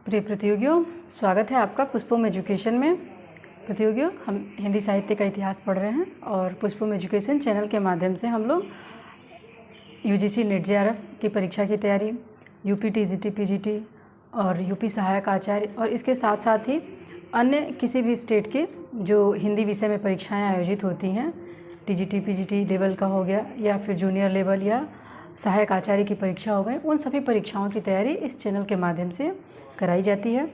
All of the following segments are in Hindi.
प्रिय प्रतियोगियों, स्वागत है आपका पुष्पम एजुकेशन में। प्रतियोगियों, हम हिंदी साहित्य का इतिहास पढ़ रहे हैं और पुष्पम एजुकेशन चैनल के माध्यम से हम लोग यूजीसी नेट जेआरएफ की परीक्षा की तैयारी, यूपी टीजीटी पीजीटी और यूपी सहायक आचार्य और इसके साथ साथ ही अन्य किसी भी स्टेट के जो हिंदी विषय में परीक्षाएं आयोजित होती हैं, टीजीटी पीजीटी लेवल का हो गया या फिर जूनियर लेवल या सहायक आचार्य की परीक्षा हो गई, उन सभी परीक्षाओं की तैयारी इस चैनल के माध्यम से कराई जाती है।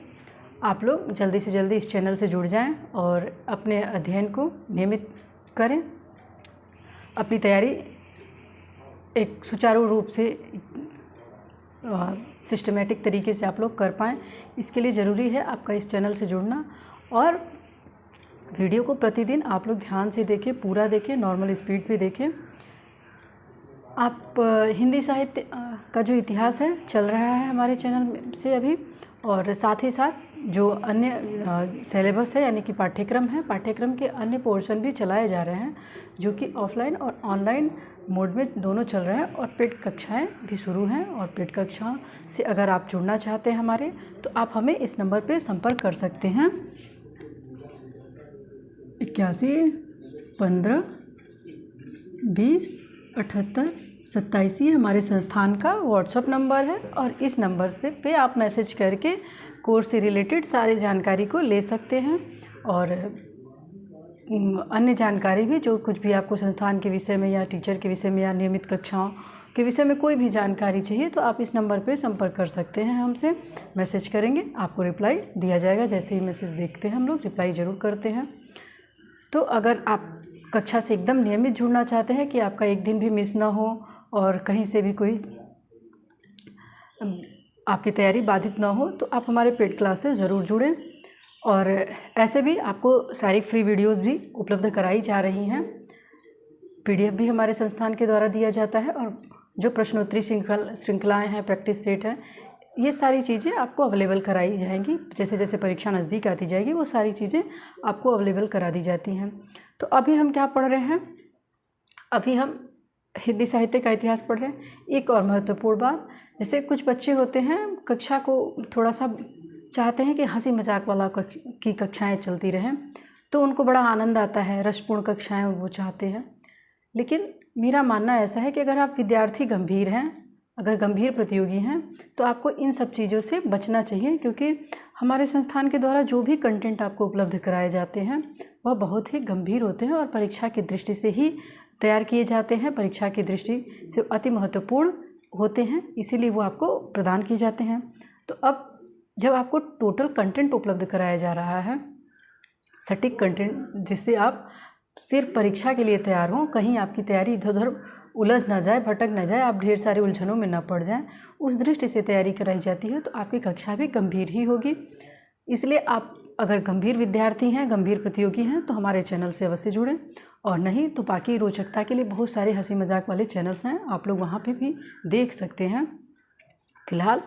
आप लोग जल्दी से जल्दी इस चैनल से जुड़ जाएं और अपने अध्ययन को नियमित करें। अपनी तैयारी एक सुचारू रूप से सिस्टमेटिक तरीके से आप लोग कर पाएँ, इसके लिए ज़रूरी है आपका इस चैनल से जुड़ना। और वीडियो को प्रतिदिन आप लोग ध्यान से देखें, पूरा देखें, नॉर्मल स्पीड पे देखें। आप हिंदी साहित्य का जो इतिहास है चल रहा है हमारे चैनल से अभी, और साथ ही साथ जो अन्य सिलेबस है यानी कि पाठ्यक्रम है, पाठ्यक्रम के अन्य पोर्शन भी चलाए जा रहे हैं जो कि ऑफलाइन और ऑनलाइन मोड में दोनों चल रहे हैं। और पेड कक्षाएं भी शुरू हैं, और पेड कक्षाओं से अगर आप जुड़ना चाहते हैं हमारे, तो आप हमें इस नंबर पे संपर्क कर सकते हैं। 81 15 20 78 27 ये हमारे संस्थान का व्हाट्सएप नंबर है, और इस नंबर से पे आप मैसेज करके कोर्स से रिलेटेड सारी जानकारी को ले सकते हैं। और अन्य जानकारी भी, जो कुछ भी आपको संस्थान के विषय में या टीचर के विषय में या नियमित कक्षाओं के विषय में कोई भी जानकारी चाहिए, तो आप इस नंबर पे संपर्क कर सकते हैं। हमसे मैसेज करेंगे, आपको रिप्लाई दिया जाएगा। जैसे ही मैसेज देखते हैं हम लोग रिप्लाई ज़रूर करते हैं। तो अगर आप कक्षा से एकदम नियमित जुड़ना चाहते हैं कि आपका एक दिन भी मिस ना हो और कहीं से भी कोई आपकी तैयारी बाधित ना हो, तो आप हमारे पेड क्लास से ज़रूर जुड़ें। और ऐसे भी आपको सारी फ्री वीडियोस भी उपलब्ध कराई जा रही हैं। पीडीएफ भी हमारे संस्थान के द्वारा दिया जाता है, और जो प्रश्नोत्तरी श्रृंखलाएँ हैं, प्रैक्टिस सेट है, ये सारी चीज़ें आपको अवेलेबल कराई जाएंगी। जैसे जैसे परीक्षा नज़दीक आती जाएगी वो सारी चीज़ें आपको अवेलेबल करा दी जाती हैं। तो अभी हम क्या पढ़ रहे हैं? अभी हम हिंदी साहित्य का इतिहास पढ़ रहे हैं। एक और महत्वपूर्ण बात, जैसे कुछ बच्चे होते हैं कक्षा को थोड़ा सा चाहते हैं कि हंसी मजाक वाला की कक्षाएं चलती रहें, तो उनको बड़ा आनंद आता है, रसपूर्ण कक्षाएं वो चाहते हैं। लेकिन मेरा मानना ऐसा है कि अगर आप विद्यार्थी गंभीर हैं, अगर गंभीर प्रतियोगी हैं, तो आपको इन सब चीज़ों से बचना चाहिए, क्योंकि हमारे संस्थान के द्वारा जो भी कंटेंट आपको उपलब्ध कराए जाते हैं वह बहुत ही गंभीर होते हैं और परीक्षा की दृष्टि से ही तैयार किए जाते हैं, परीक्षा की दृष्टि से अति महत्वपूर्ण होते हैं, इसीलिए वो आपको प्रदान किए जाते हैं। तो अब जब आपको टोटल कंटेंट उपलब्ध कराया जा रहा है, सटीक कंटेंट, जिससे आप सिर्फ परीक्षा के लिए तैयार हों, कहीं आपकी तैयारी इधर उधर उलझ ना जाए, भटक ना जाए, आप ढेर सारे उलझनों में ना पड़ जाएं, उस दृष्टि से तैयारी कराई जाती है, तो आपकी कक्षा भी गंभीर ही होगी। इसलिए आप अगर गंभीर विद्यार्थी हैं, गंभीर प्रतियोगी हैं, तो हमारे चैनल से अवश्य जुड़ें। और नहीं तो बाकी रोचकता के लिए बहुत सारे हंसी मजाक वाले चैनल्स हैं, आप लोग वहाँ पे भी देख सकते हैं फ़िलहाल।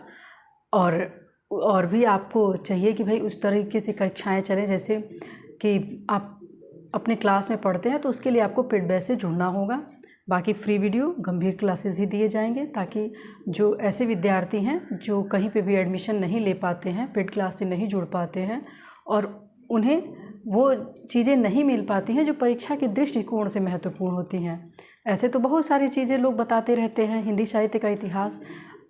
और भी आपको चाहिए कि भाई उस तरीके से कक्षाएँ चलें, जैसे कि आप अपने क्लास में पढ़ते हैं, तो उसके लिए आपको पेड बैच से जुड़ना होगा। बाकी फ्री वीडियो गंभीर क्लासेस ही दिए जाएंगे, ताकि जो ऐसे विद्यार्थी हैं जो कहीं पे भी एडमिशन नहीं ले पाते हैं, पेड क्लास से नहीं जुड़ पाते हैं, और उन्हें वो चीज़ें नहीं मिल पाती हैं जो परीक्षा के दृष्टिकोण से महत्वपूर्ण होती हैं। ऐसे तो बहुत सारी चीज़ें लोग बताते रहते हैं। हिंदी साहित्य का इतिहास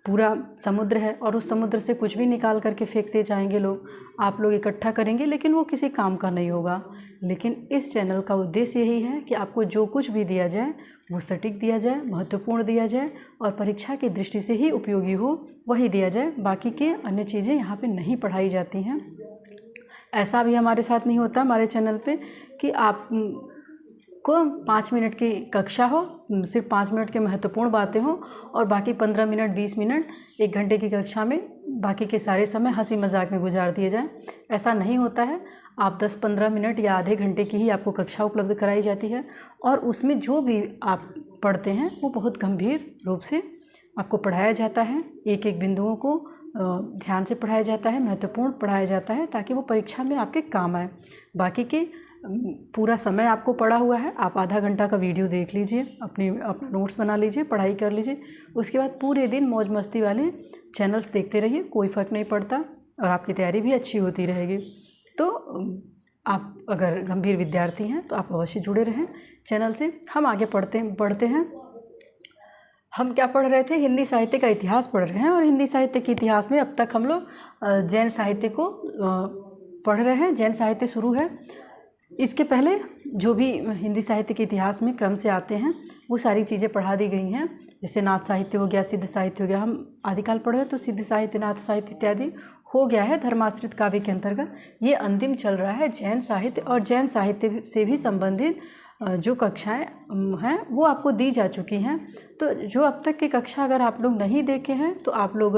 पूरा समुद्र है, और उस समुद्र से कुछ भी निकाल करके फेंकते जाएंगे लोग, आप लोग इकट्ठा करेंगे, लेकिन वो किसी काम का नहीं होगा। लेकिन इस चैनल का उद्देश्य यही है कि आपको जो कुछ भी दिया जाए वो सटीक दिया जाए, महत्वपूर्ण दिया जाए, और परीक्षा की दृष्टि से ही उपयोगी हो वही दिया जाए। बाकी के अन्य चीज़ें यहाँ पे नहीं पढ़ाई जाती हैं। ऐसा भी हमारे साथ नहीं होता हमारे चैनल पे कि आप को 5 मिनट की कक्षा हो, सिर्फ 5 मिनट की महत्वपूर्ण बातें हों, और बाकी 15 मिनट 20 मिनट 1 घंटे की कक्षा में बाकी के सारे समय हंसी मजाक में गुजार दिए जाएं। ऐसा नहीं होता है। आप 10-15 मिनट या आधे घंटे की ही आपको कक्षा उपलब्ध कराई जाती है, और उसमें जो भी आप पढ़ते हैं वो बहुत गंभीर रूप से आपको पढ़ाया जाता है। एक एक बिंदुओं को ध्यान से पढ़ाया जाता है, महत्वपूर्ण पढ़ाया जाता है, ताकि वो परीक्षा में आपके काम आए। बाकी के पूरा समय आपको पड़ा हुआ है, आप आधा घंटा का वीडियो देख लीजिए, अपना नोट्स बना लीजिए, पढ़ाई कर लीजिए, उसके बाद पूरे दिन मौज मस्ती वाले चैनल्स देखते रहिए, कोई फ़र्क नहीं पड़ता। और आपकी तैयारी भी अच्छी होती रहेगी। तो आप अगर गंभीर विद्यार्थी हैं तो आप अवश्य जुड़े रहें चैनल से। हम आगे बढ़ते हैं। हम क्या पढ़ रहे थे? हिंदी साहित्य का इतिहास पढ़ रहे हैं, और हिंदी साहित्य के इतिहास में अब तक हम लोग जैन साहित्य को पढ़ रहे हैं। जैन साहित्य शुरू है। इसके पहले जो भी हिंदी साहित्य के इतिहास में क्रम से आते हैं वो सारी चीज़ें पढ़ा दी गई हैं। जैसे नाथ साहित्य हो गया, सिद्ध साहित्य हो गया। हम आदिकाल पढ़ रहे हैं तो सिद्ध साहित्य, नाथ साहित्य इत्यादि हो गया है धर्माश्रित काव्य के अंतर्गत। ये अंतिम चल रहा है जैन साहित्य, और जैन साहित्य से भी संबंधित जो कक्षाएं हैं वो आपको दी जा चुकी हैं। तो जो अब तक की कक्षा अगर आप लोग नहीं देखे हैं तो आप लोग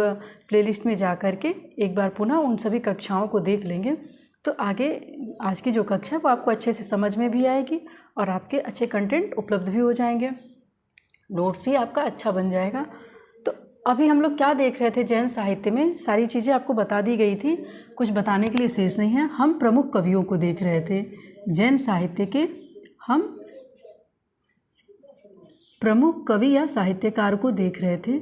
प्लेलिस्ट में जा कर के एक बार पुनः उन सभी कक्षाओं को देख लेंगे, तो आगे आज की जो कक्षा है वो आपको अच्छे से समझ में भी आएगी और आपके अच्छे कंटेंट उपलब्ध भी हो जाएंगे, नोट्स भी आपका अच्छा बन जाएगा। तो अभी हम लोग क्या देख रहे थे? जैन साहित्य में सारी चीज़ें आपको बता दी गई थी, कुछ बताने के लिए शेष नहीं है। हम प्रमुख कवियों को देख रहे थे जैन साहित्य के। हम प्रमुख कवि या साहित्यकार को देख रहे थे।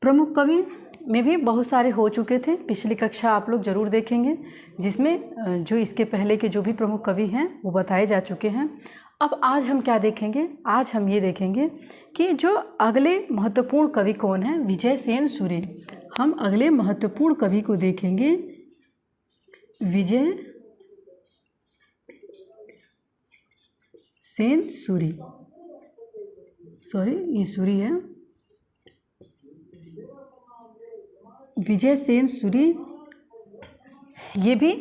प्रमुख कवि में भी बहुत सारे हो चुके थे, पिछली कक्षा आप लोग ज़रूर देखेंगे, जिसमें जो इसके पहले के जो भी प्रमुख कवि हैं वो बताए जा चुके हैं। अब आज हम क्या देखेंगे? आज हम ये देखेंगे कि जो अगले महत्वपूर्ण कवि कौन है, विजय सेन सूर्य। हम अगले महत्वपूर्ण कवि को देखेंगे, विजय सेन सूर्य। सॉरी, ये सूर्य है, विजय सेन सूर्य। ये भी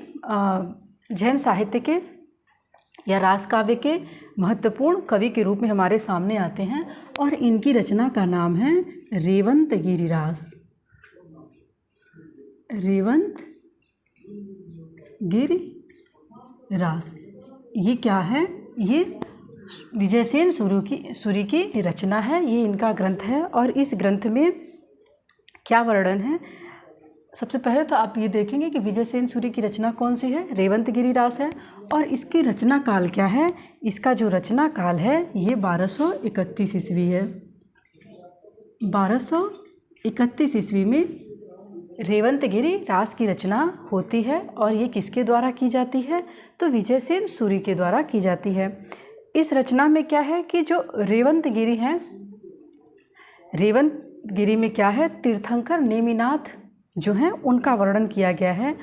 जैन साहित्य के या रास काव्य के महत्वपूर्ण कवि के रूप में हमारे सामने आते हैं, और इनकी रचना का नाम है रेवंत गिरिरास। रेवंत गिरिरास ये क्या है? ये विजय सेन सूर्य की रचना है, ये इनका ग्रंथ है। और इस ग्रंथ में क्या वर्णन है? सबसे पहले तो आप ये देखेंगे कि विजय सेन सूर्य की रचना कौन सी है? रेवंत गिरिरास है। और इसकी रचना काल क्या है? इसका जो रचना काल है ये 1231 ईस्वी है। 1231 ईस्वी में रेवंत गिरिरास की रचना होती है, और ये किसके द्वारा की जाती है? तो विजय सेन सूर्य के द्वारा की जाती है। इस रचना में क्या है कि जो रेवंत गिरि हैं, रेवंत गिरि में क्या है? तीर्थंकर नेमिनाथ जो हैं उनका वर्णन किया गया है।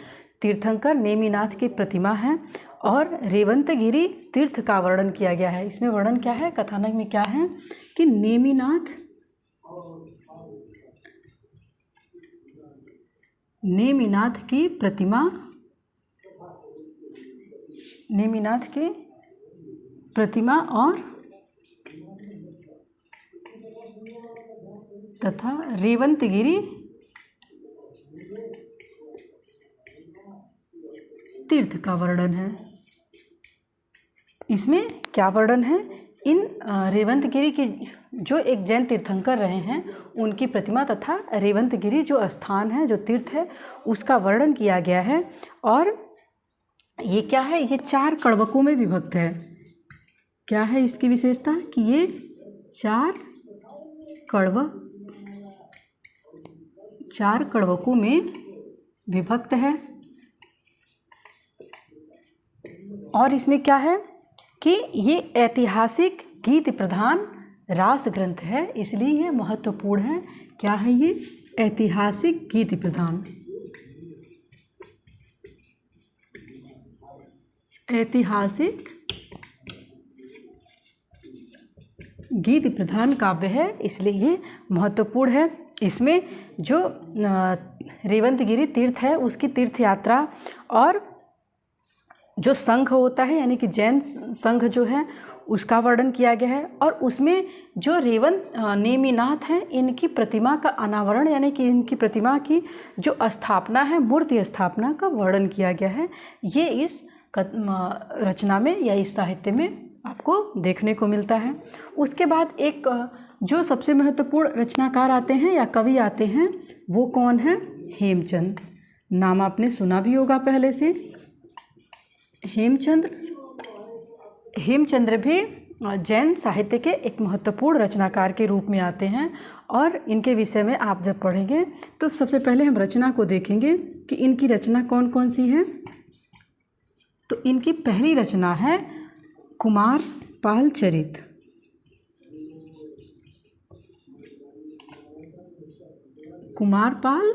तीर्थंकर नेमिनाथ की प्रतिमा है, और रेवंत गिरि तीर्थ का वर्णन किया गया है। इसमें वर्णन क्या है? कथानक में क्या है कि नेमिनाथ की प्रतिमा, नेमिनाथ की प्रतिमा और तथा रेवंत गिरि तीर्थ का वर्णन है। इसमें क्या वर्णन है? इन रेवंत गिरि की जो एक जैन तीर्थंकर रहे हैं उनकी प्रतिमा तथा रेवंत गिरि जो स्थान है, जो तीर्थ है, उसका वर्णन किया गया है। और ये क्या है? ये 4 कड़वकों में विभक्त है। क्या है इसकी विशेषता? कि ये 4 कड़वकों में विभक्त है। और इसमें क्या है कि ये ऐतिहासिक गीत प्रधान रास ग्रंथ है, इसलिए ये महत्वपूर्ण है। क्या है ये? ऐतिहासिक गीत प्रधान, ऐतिहासिक गीत प्रधान काव्य है, इसलिए ये महत्वपूर्ण है। इसमें जो रेवंत गिरि तीर्थ है उसकी तीर्थ यात्रा और जो संघ होता है यानी कि जैन संघ जो है उसका वर्णन किया गया है। और उसमें जो रेवंत नेमिनाथ हैं इनकी प्रतिमा का अनावरण यानी कि इनकी प्रतिमा की जो स्थापना है, मूर्ति स्थापना का वर्णन किया गया है। ये इस रचना में या इस साहित्य में आपको देखने को मिलता है। उसके बाद एक जो सबसे महत्वपूर्ण रचनाकार आते हैं या कवि आते हैं वो कौन है? हेमचंद। नाम आपने सुना भी होगा पहले से। हेमचंद्र भी जैन साहित्य के एक महत्वपूर्ण रचनाकार के रूप में आते हैं। और इनके विषय में आप जब पढ़ेंगे तो सबसे पहले हम रचना को देखेंगे कि इनकी रचना कौन कौन सी है। तो इनकी पहली रचना है कुमारपाल चरित। कुमारपाल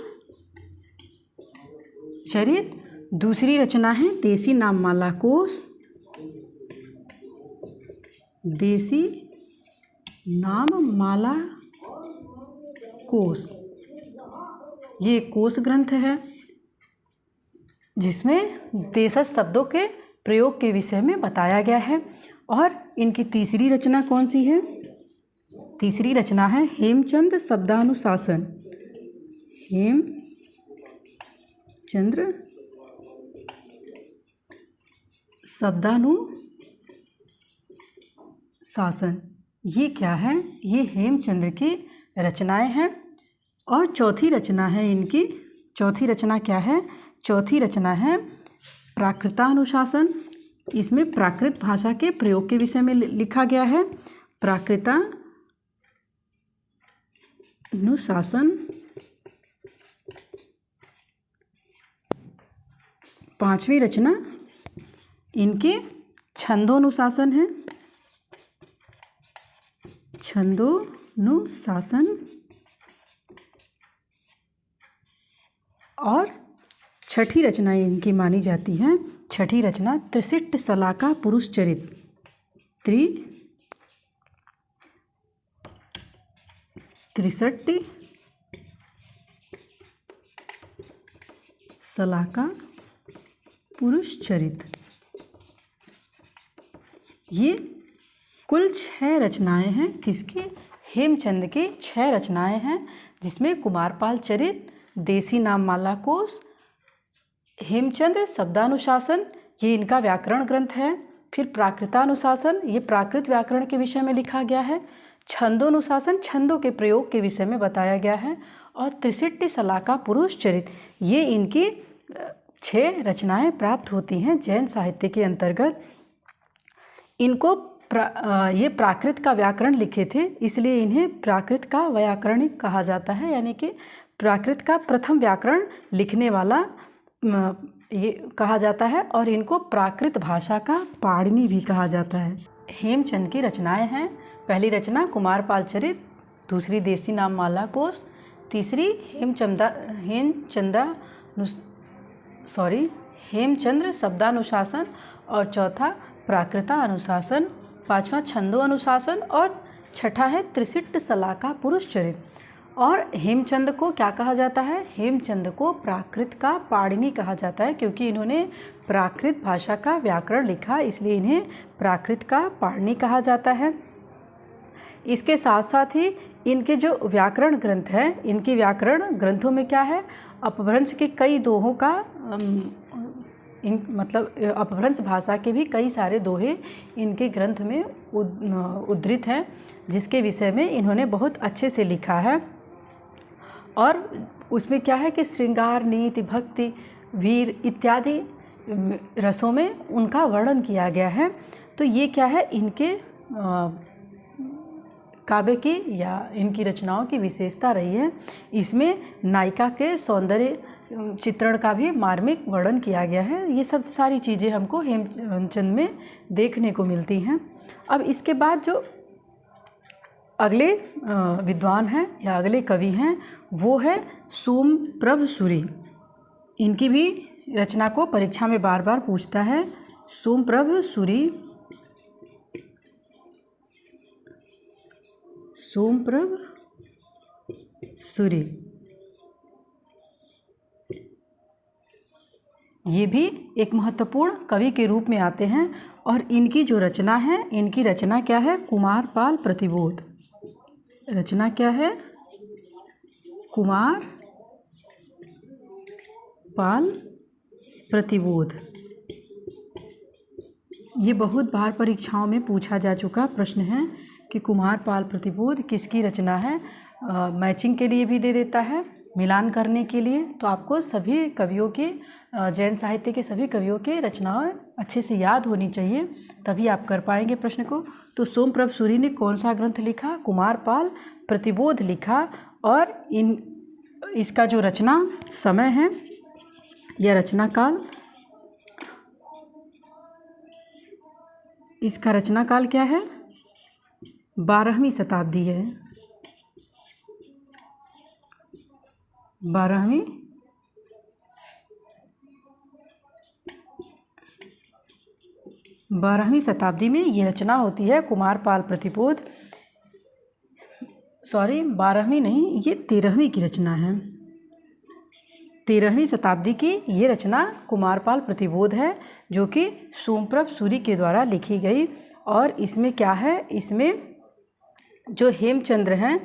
चरित। दूसरी रचना है देसी नाममाला कोश। देसी नाममाला कोश, ये कोश ग्रंथ है जिसमें देशज शब्दों के प्रयोग के विषय में बताया गया है। और इनकी तीसरी रचना कौन सी है? तीसरी रचना है हेमचंद शब्दानुशासन। हेमचंद्र शब्दानुशासन। ये क्या है? ये हेमचंद्र की रचनाएं हैं। और चौथी रचना है इनकी, चौथी रचना क्या है? चौथी रचना है प्राकृतानुशासन। इसमें प्राकृत भाषा के प्रयोग के विषय में लिखा गया है। प्राकृतानुशासन। पांचवी रचना इनकी छंदोनुशासन है। छंदोनुशासन। और छठी रचना इनकी मानी जाती है, छठी रचना त्रिशिष्ट शलाका पुरुष चरित। त्रिशिष्ट शलाका पुरुष चरित। ये कुल 6 रचनाएं हैं। किसकी? हेमचंद की 6 रचनाएं हैं, जिसमें कुमारपाल चरित, देसी नाममाला कोश, हेमचंद्र शब्दानुशासन, ये इनका व्याकरण ग्रंथ है। फिर प्राकृतानुशासन, ये प्राकृत व्याकरण के विषय में लिखा गया है। छंदोनुशासन, छंदों के प्रयोग के विषय में बताया गया है। और त्रिशिष्ट शलाका पुरुष चरित, ये इनकी 6 रचनाएं प्राप्त होती हैं जैन साहित्य के अंतर्गत। इनको ये प्राकृत का व्याकरण लिखे थे, इसलिए इन्हें प्राकृत का व्याकरणिक कहा जाता है, यानी कि प्राकृत का प्रथम व्याकरण लिखने वाला ये कहा जाता है। और इनको प्राकृत भाषा का पाणिनि भी कहा जाता है। हेमचंद की रचनाएं हैं। पहली रचना कुमारपाल चरित, दूसरी देसी नाममाला कोश, तीसरी हेमचंद्र शब्दानुशासन, और चौथा प्राकृतानुशासन, पांचवा छंदो अनुशासन, और छठा है त्रिशिष्ट शलाका पुरुष चरित। और हेमचंद को क्या कहा जाता है? हेमचंद को प्राकृत का पाणिनि कहा जाता है, क्योंकि इन्होंने प्राकृत भाषा का व्याकरण लिखा, इसलिए इन्हें प्राकृत का पाणिनि कहा जाता है। इसके साथ साथ ही इनके जो व्याकरण ग्रंथ हैं, इनके व्याकरण ग्रंथों में क्या है? अपभ्रंश के कई दोहों का अपभ्रंश भाषा के भी कई सारे दोहे इनके ग्रंथ में उद्धृत हैं, जिसके विषय में इन्होंने बहुत अच्छे से लिखा है। और उसमें क्या है कि श्रृंगार, नीति, भक्ति, वीर इत्यादि रसों में उनका वर्णन किया गया है। तो ये क्या है? इनके काव्य की या इनकी रचनाओं की विशेषता रही है। इसमें नायिका के सौंदर्य चित्रण का भी मार्मिक वर्णन किया गया है। ये सब सारी चीज़ें हमको हेमचंद में देखने को मिलती हैं। अब इसके बाद जो अगले विद्वान हैं या अगले कवि हैं, वो है सोमप्रभ सूरी। इनकी भी रचना को परीक्षा में बार बार पूछता है। सोमप्रभ सूरी, सोमप्रभ सूरी, ये भी एक महत्वपूर्ण कवि के रूप में आते हैं। और इनकी जो रचना है, इनकी रचना क्या है? कुमारपाल प्रतिबोध। रचना क्या है? कुमारपाल प्रतिबोध। ये बहुत बार परीक्षाओं में पूछा जा चुका प्रश्न है कि कुमारपाल प्रतिबोध किसकी रचना है। मैचिंग के लिए भी दे देता है, मिलान करने के लिए। तो आपको सभी कवियों के, जैन साहित्य के सभी कवियों के रचनाएं अच्छे से याद होनी चाहिए, तभी आप कर पाएंगे प्रश्न को। तो सोमप्रभ सूरी ने कौन सा ग्रंथ लिखा? कुमारपाल प्रतिबोध लिखा और इसका जो रचना समय है या रचना काल, इसका रचना काल क्या है? 12वीं शताब्दी है। 12वीं शताब्दी में ये रचना होती है कुमारपाल प्रतिबोध। सॉरी, 12वीं नहीं, ये 13वीं की रचना है। 13वीं शताब्दी की ये रचना कुमारपाल प्रतिबोध है, जो कि सोमप्रभ सूरी के द्वारा लिखी गई। और इसमें क्या है? इसमें जो हेमचंद्र हैं,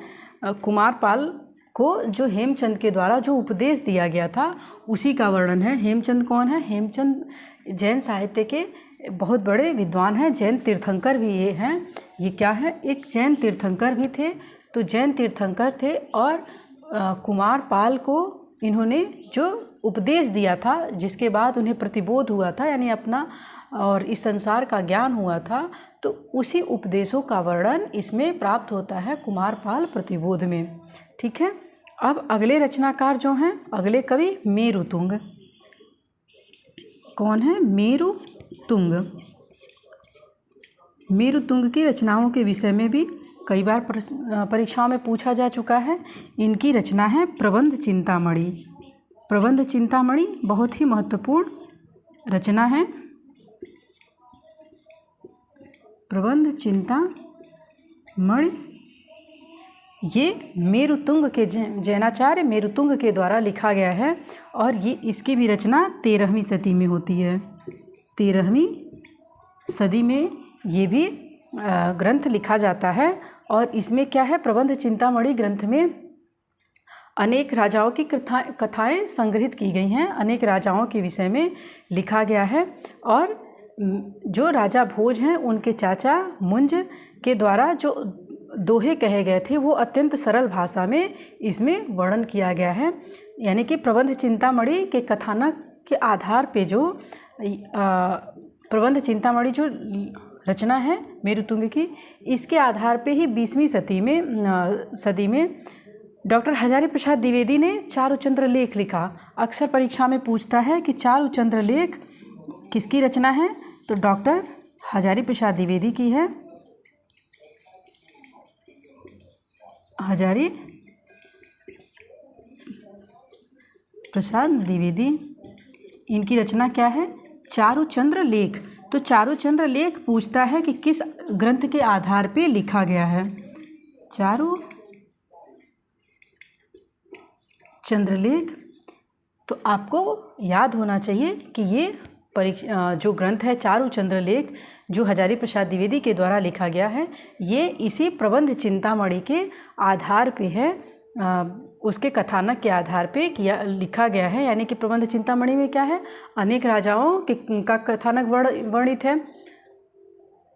कुमारपाल को जो हेमचंद के द्वारा जो उपदेश दिया गया था उसी का वर्णन है। हेमचंद कौन है? हेमचंद जैन साहित्य के बहुत बड़े विद्वान हैं, जैन तीर्थंकर भी ये हैं। ये क्या है? एक जैन तीर्थंकर भी थे। तो जैन तीर्थंकर थे और कुमारपाल को इन्होंने जो उपदेश दिया था, जिसके बाद उन्हें प्रतिबोध हुआ था, यानी अपना और इस संसार का ज्ञान हुआ था, तो उसी उपदेशों का वर्णन इसमें प्राप्त होता है कुमारपाल प्रतिबोध में। ठीक है। अब अगले रचनाकार जो हैं, अगले कवि मेरुतुंग। कौन है? मेरुतुंग। मेरुतुंग की रचनाओं के विषय में भी कई बार परीक्षाओं में पूछा जा चुका है। इनकी रचना है प्रबंध चिंतामणि। प्रबंध चिंतामणि बहुत ही महत्वपूर्ण रचना है। प्रबंध चिंतामणि ये मेरुतुंग के जैनाचार्य मेरुतुंग के द्वारा लिखा गया है और ये इसकी भी रचना 13वीं सदी में होती है। 13वीं सदी में ये भी ग्रंथ लिखा जाता है। और इसमें क्या है? प्रबंध चिंतामणि ग्रंथ में अनेक राजाओं की कथाएं संग्रहित की गई हैं, अनेक राजाओं के विषय में लिखा गया है। और जो राजा भोज हैं, उनके चाचा मुंज के द्वारा जो दोहे कहे गए थे वो अत्यंत सरल भाषा में इसमें वर्णन किया गया है। यानी कि प्रबंध चिंतामणि के कथानक के आधार पे जो प्रबंध चिंतामणि जो रचना है मेरुतुंग की, इसके आधार पे ही 20वीं सदी में डॉक्टर हजारी प्रसाद द्विवेदी ने चारुचंद्र लेख लिखा। अक्सर परीक्षा में पूछता है कि चारुचंद्र लेख किसकी रचना है? तो डॉक्टर हजारी प्रसाद द्विवेदी की है। हजारी प्रसाद द्विवेदी, इनकी रचना क्या है? चारुचंद्र लेख। तो चारुचंद्र लेख पूछता है कि किस ग्रंथ के आधार पे लिखा गया है। चारुचंद्र लेख। तो आपको याद होना चाहिए कि ये जो ग्रंथ है चारुचंद्र लेख, जो हजारी प्रसाद द्विवेदी के द्वारा लिखा गया है, ये इसी प्रबंध चिंतामणि के आधार पे है, उसके कथानक के आधार पे लिखा गया है। यानी कि प्रबंध चिंतामणि में क्या है? अनेक राजाओं का कथानक वर्णित है,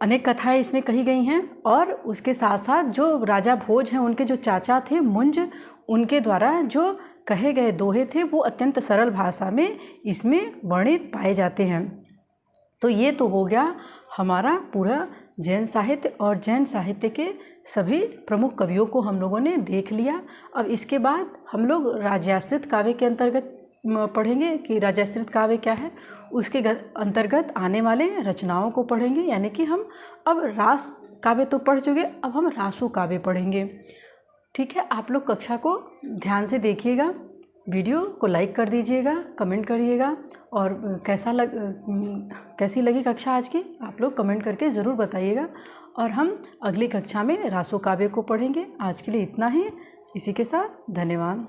अनेक कथाएं इसमें कही गई हैं। और उसके साथ साथ जो राजा भोज हैं, उनके जो चाचा थे मुंज, उनके द्वारा जो कहे गए दोहे थे वो अत्यंत सरल भाषा में इसमें वर्णित पाए जाते हैं। तो ये तो हो गया हमारा पूरा जैन साहित्य, और जैन साहित्य के सभी प्रमुख कवियों को हम लोगों ने देख लिया। अब इसके बाद हम लोग राजाश्रित काव्य के अंतर्गत पढ़ेंगे कि राजाश्रित काव्य क्या है, उसके अंतर्गत आने वाले रचनाओं को पढ़ेंगे। यानी कि हम अब रास काव्य तो पढ़ चुके, अब हम रासो काव्य पढ़ेंगे। ठीक है। आप लोग कक्षा को ध्यान से देखिएगा, वीडियो को लाइक कर दीजिएगा, कमेंट करिएगा, और कैसी लगी कक्षा आज की आप लोग कमेंट करके ज़रूर बताइएगा। और हम अगली कक्षा में रासो काव्य को पढ़ेंगे। आज के लिए इतना ही। इसी के साथ धन्यवाद।